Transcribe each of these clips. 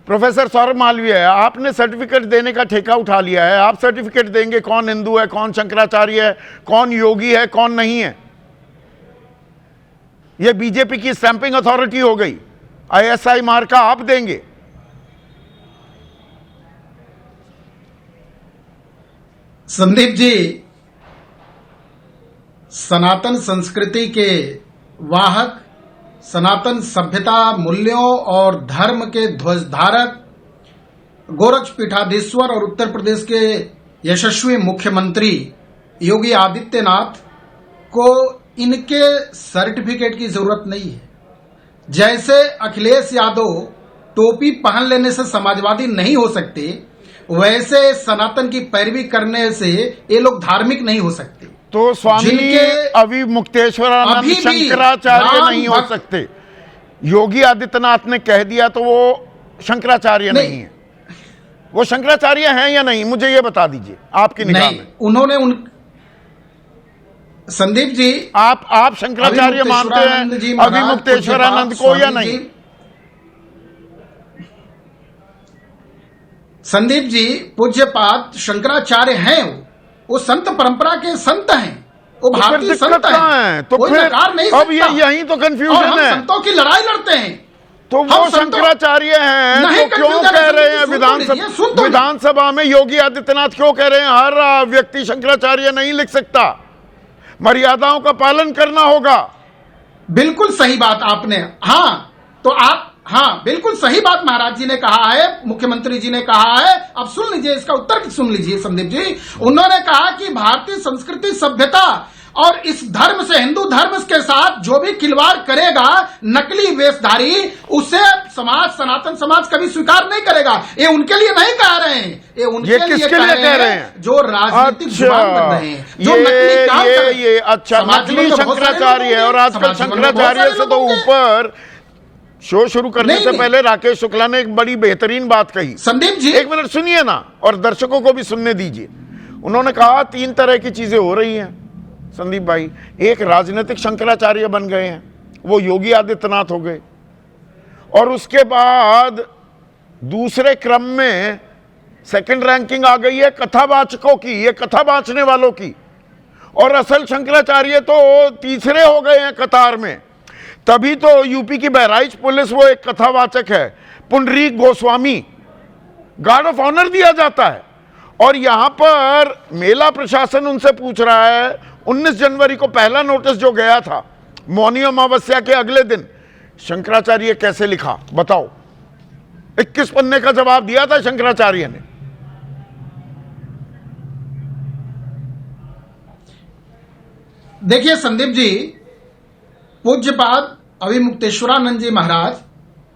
Professor Saurabh Malviya है, आपने certificate देने का ठेका उठा लिया है। आप सर्टिफिकेट देंगे कौन हिंदू है, कौन शंकराचार्य है, कौन योगी है, कौन नहीं है। यह बीजेपी की स्टैंपिंग अथॉरिटी हो गई। ISI मार्का आप देंगे। संदीप जी, सनातन संस्कृति के वाहक, सनातन सभ्यता, मूल्यों और धर्म के ध्वजधारक गोरक्ष पीठाधीश्वर और उत्तर प्रदेश के यशस्वी मुख्यमंत्री योगी आदित्यनाथ को इनके सर्टिफिकेट की जरूरत नहीं है। जैसे अखिलेश यादव टोपी पहन लेने से समाजवादी नहीं हो सकते, वैसे सनातन की पैरवी करने से ये लोग धार्मिक नहीं हो सकते। तो स्वामी अविमुक्तेश्वरानंद शंकराचार्य नहीं हो सकते। योगी आदित्यनाथ ने कह दिया तो वो शंकराचार्य नहीं है। वो शंकराचार्य हैं या नहीं, मुझे ये बता दीजिए आपकी निगाह में। उन्होंने संदीप जी, आप शंकराचार्य मानते हैं अविमुक्तेश्वरानंद को या नहीं? संदीप जी, पूज्यपाद शंकराचार्य हैं, वो संत परंपरा के संत हैं, वो भारतीय संत हैं। तो फिर अब यही तो कंफ्यूजन है। संतों की लड़ाई लड़ते हैं तो वो शंकराचार्य हैं, तो क्यों कह रहे हैं विधानसभा में योगी आदित्यनाथ क्यों कह रहे हैं हर व्यक्ति शंकराचार्य नहीं लिख सकता, मर्यादाओं का पालन करना होगा? बिल्कुल सही बात आपने, बिल्कुल सही बात महाराज जी ने कहा है, मुख्यमंत्री जी ने कहा है। अब सुन लीजिए, इसका उत्तर सुन लीजिए संदीप जी। उन्होंने कहा कि भारतीय संस्कृति, सभ्यता और इस धर्म से, हिंदू धर्म के साथ जो भी खिलवाड़ करेगा, नकली वेशधारी, उसे समाज, सनातन समाज कभी स्वीकार नहीं करेगा। ये उनके लिए नहीं कह रहे हैं, ये उनके लिए कह रहे हैं जो राजनीतिक जुबान बन रहे हैं, जो नकली काम कर रहे हैं। अच्छा, नकली शंकराचार्य है। और आजकल शंकराचार्य से तो ऊपर, शो शुरू करने से पहले राकेश शुक्ला ने एक बड़ी बेहतरीन बात कही। संदीप जी, एक मिनट सुनिए ना, और दर्शकों को भी सुनने दीजिए। उन्होंने कहा 3 तरह की चीजें हो रही हैं संदीप भाई। एक, राजनीतिक शंकराचार्य बन गए हैं, वो योगी आदित्यनाथ हो गए। और उसके बाद दूसरे क्रम में सेकंड रैंकिंग आ गई है कथावाचकों की, ये कथा बांचने वालों की। और असल शंकराचार्य तो तीसरे हो गए हैं कतार में। तभी तो यूपी की बहराइच पुलिस, वो एक कथावाचक है Pundarik Goswami, guard of honour दिया जाता है। और यहां पर मेला प्रशासन उनसे पूछ रहा है, 19 जनवरी को पहला नोटिस जो गया था, मौनी अमावस्या के अगले दिन, शंकराचार्य कैसे लिखा बताओ? 21 पन्ने का जवाब दिया था शंकराचार्य ने। देखिए संदीप जी, पूज्यपाद अविमुक्तेश्वरानंद जी महाराज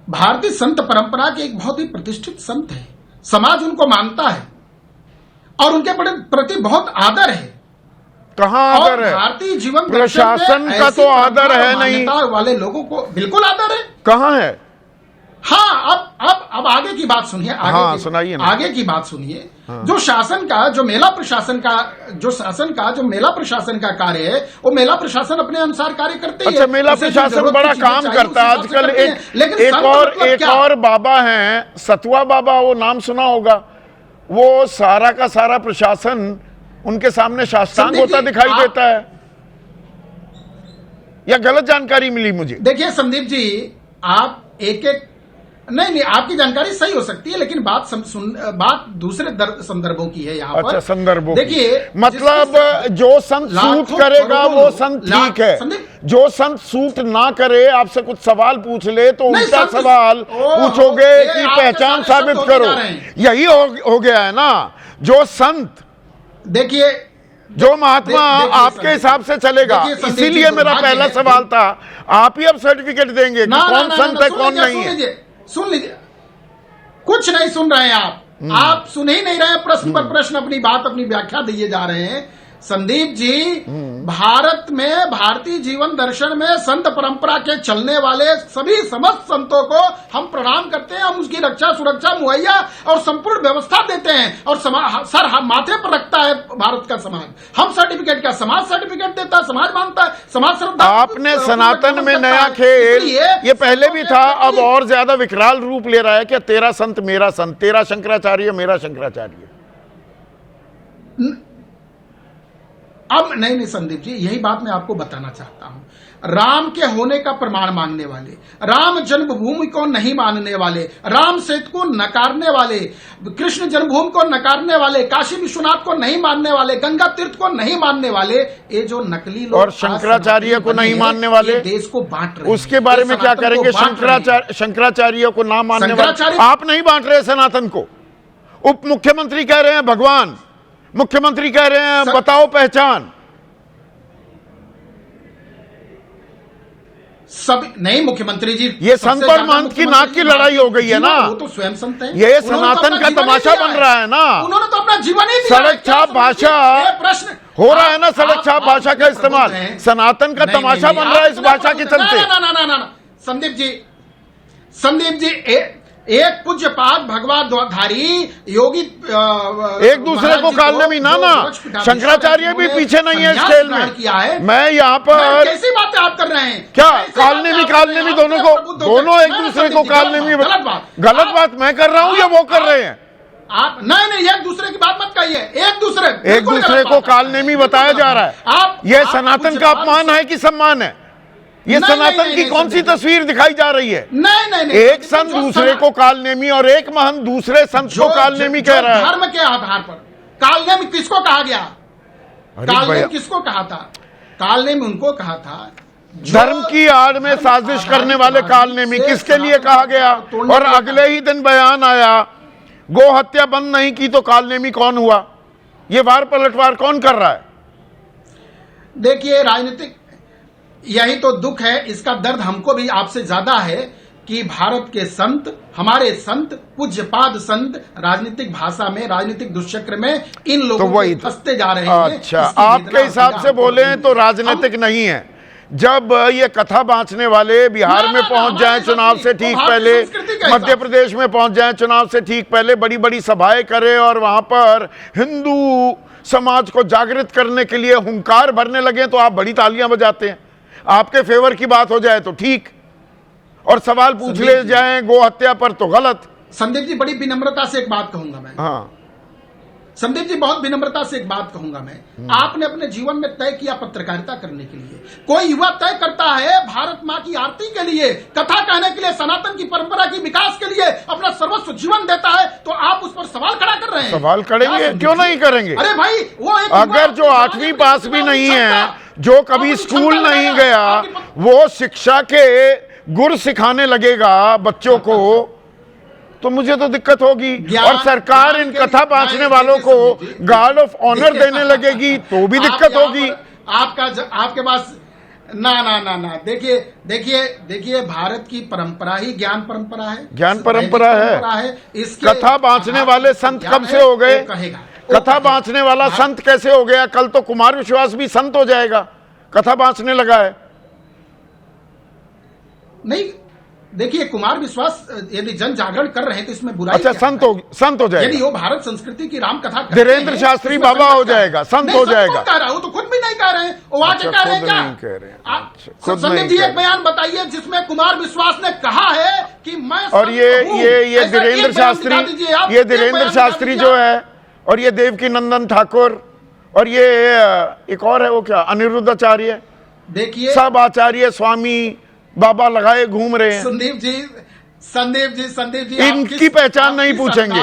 भारतीय संत परंपरा के एक बहुत ही प्रतिष्ठित संत है। समाज उनको मानता है और उनके प्रति बहुत आदर है। कहां आदर है? भारतीय जीवन प्रशासन का तो आदर है नहीं, वाले लोगों को बिल्कुल आदर है। कहां है? अब आगे की बात सुनिए, सुनाइए ना। आगे की बात सुनिए। जो शासन का, जो मेला प्रशासन का, जो मेला प्रशासन का कार्य है, वो मेला प्रशासन अपने अनुसार कार्य करते हैं। अच्छा, मेला प्रशासन बड़ा काम करता है आजकल। एक और बाबा हैं, सतुआ बाबा, वो नाम सुना होगा। वो सारा का सारा प्रशासन उनके सामने साष्टांग होता दिखाई देता है, या गलत जानकारी मिली मुझे? देखिए संदीप जी, आप एक नहीं, आपकी जानकारी सही हो सकती है, लेकिन बात दूसरे संदर्भों की है यहाँ पर। अच्छा, संदर्भों। देखिए, मतलब जो संत सूट करेगा वो संत ठीक है, जो संत सूट ना करे, आपसे कुछ सवाल पूछ ले तो उल्टा सवाल पूछोगे कि पहचान साबित करो। यही हो गया है ना। जो संत, देखिए, जो महात्मा आपके हिसाब से चलेगा। इसीलिए मेरा पहला सवाल था, आप ही अब सर्टिफिकेट देंगे कि कौन संत है कौन नहीं है? सुन लीजिए, कुछ नहीं सुन रहे हैं आप सुन ही नहीं रहे हैं। प्रश्न पर प्रश्न, अपनी बात, अपनी व्याख्या दिए जा रहे हैं। संदीप जी, भारत में भारतीय जीवन दर्शन में संत परंपरा के चलने वाले सभी समस्त संतों को हम प्रणाम करते हैं। हम उसकी रक्षा सुरक्षा मुहैया और संपूर्ण व्यवस्था देते हैं और सर माथे पर रखता है भारत का समाज। हम सर्टिफिकेट क्या, समाज सर्टिफिकेट देता है, समाज मानता है, समाज श्रद्धा। आपने सनातन में नया खेल, ये पहले भी था, अब और ज्यादा विकराल रूप ले रहा है कि तेरा संत मेरा संत, तेरा शंकराचार्य मेरा शंकराचार्य। अब नहीं संदीप जी, यही बात मैं आपको बताना चाहता हूं। राम के होने का प्रमाण मांगने वाले, राम जन्मभूमि को नहीं मानने वाले, राम सेतु को नकारने वाले, कृष्ण जन्मभूमि को नकारने वाले, काशी विश्वनाथ को नहीं मानने वाले, गंगा तीर्थ को नहीं मानने वाले, ये जो नकली लोग और शंकराचार्य को नहीं मानने वाले, देश को बांट रहे, उसके बारे में क्या करेंगे? शंकराचार्य को ना मानने वाले आप नहीं बांट रहे सनातन को। उप मुख्यमंत्री कह रहे हैं भगवान, मुख्यमंत्री कह रहे हैं बताओ पहचान। सब नहीं मुख्यमंत्री जी, ये संत और महंत की नाक की लड़ाई हो गई है ना। वो तो स्वयं संत है, ये सनातन का तमाशा बन रहा है ना। उन्होंने तो अपना जीवन ही दिया। सड़क छाप भाषा प्रश्न हो रहा है ना, सड़क छाप भाषा का इस्तेमाल, सनातन का तमाशा बन रहा है इस भाषा के चलते। संदीप जी, एक पूज्यपाद भगवाधारी योगी एक दूसरे को कालने में ना शंकराचार्य भी पीछे नहीं है इस खेल में। मैं यहाँ पर कैसी बातें आप कर रहे हैं? क्या कालने में दोनों को, दोनों एक दूसरे को कालने में? गलत बात मैं कर रहा हूँ या वो कर रहे हैं? आप नहीं एक दूसरे की बात मत कहिए। एक दूसरे को कालने में बताया जा रहा है। ये सनातन का अपमान है कि सम्मान है? ये सनातन की कौन सी तस्वीर दिखाई जा रही है? नहीं, एक संत दूसरे को कालनेमी और एक महंत दूसरे संत को कालनेमी कह रहा है। धर्म के आधार पर कालनेमी किसको कहा गया? कालनेमी किसको कहा था? कालनेमी उनको कहा था धर्म की आड़ में साजिश करने वाले कालनेमी। किसके लिए कहा गया? और अगले ही दिन बयान आया गो हत्या बंद नहीं की तो कालनेमी कौन हुआ? ये वार पलटवार कौन कर रहा है? देखिए, राजनीतिक यही तो दुख है, इसका दर्द हमको भी आपसे ज्यादा है कि भारत के संत, हमारे संत, पूज्यपाद संत राजनीतिक भाषा में, राजनीतिक दुष्चक्र में इन लोगों को फंसते जा रहे हैं। अच्छा, आपके हिसाब से बोले तो राजनीतिक नहीं है। जब ये कथा बांचने वाले बिहार में पहुंच जाएं चुनाव से ठीक पहले, मध्य प्रदेश में पहुंच जाएं चुनाव से ठीक पहले, बड़ी बड़ी सभाएं करें और वहां पर हिंदू समाज को जागृत करने के लिए हुंकार भरने लगे तो आप बड़ी तालियां बजाते हैं। आपके फेवर की बात हो जाए तो ठीक, और सवाल पूछ ले जाएं गो हत्या पर तो गलत। संदीप जी, बड़ी विनम्रता से एक बात कहूंगा मैं। हाँ संदीप जी, बहुत विनम्रता से एक बात कहूंगा मैं। आपने अपने जीवन में तय किया पत्रकारिता करने के लिए। कोई युवा तय करता है भारत माँ की आरती के लिए, कथा कहने के लिए, सनातन की परंपरा की विकास के लिए अपना सर्वस्व जीवन देता है, तो आप उस पर सवाल खड़ा कर रहे हैं। सवाल करेंगे, क्यों नहीं करेंगे? अरे भाई, वो अगर जो 8वीं पास भी नहीं है, जो कभी स्कूल नहीं गया, वो शिक्षा के गुर सिखाने लगेगा बच्चों को, तो मुझे तो दिक्कत होगी। और सरकार इन कथा बांचने वालों को गार्ड ऑफ ऑनर देने लगेगी तो भी दिक्कत होगी। आपके पास ना देखिए भारत की परंपरा ही ज्ञान परंपरा है। ज्ञान परंपरा है। कथा बांचने वाले संत कब से हो गए? कथा बांचने वाला संत कैसे हो गया? कल तो कुमार विश्वास भी संत हो जाएगा, कथा बांचने लगा है। नहीं, देखिए, कुमार विश्वास यदि जन जागरण कर रहे हैं तो इसमें बुराई अच्छा, संत हो जाएगा। यदि वो भारत संस्कृति की राम कथा धीरेन्द्र शास्त्री बाबा हो जाएगा, संत हो जाएगा। कह रहा हूं तो खुद भी नहीं कह रहे हैं, वो आके कह रहे हैं क्या? संदीप जी, एक बयान बताइए जिसमें कुमार विश्वास ने कहा है कि मैं, और ये धीरेन्द्र शास्त्री जो है, और ये देवकी नंदन ठाकुर, और ये एक और है, वो क्या, अनिरुद्धाचार्य, देखिए सब आचार्य स्वामी बाबा लगाए घूम रहे हैं। संदीप जी इनकी पहचान नहीं पूछेंगे,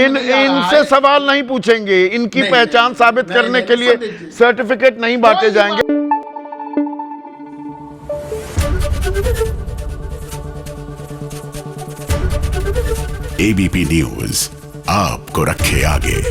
इनसे सवाल नहीं पूछेंगे, इनकी पहचान साबित करने के लिए सर्टिफिकेट नहीं बांटे जाएंगे। एबीपी न्यूज आपको रखे आगे।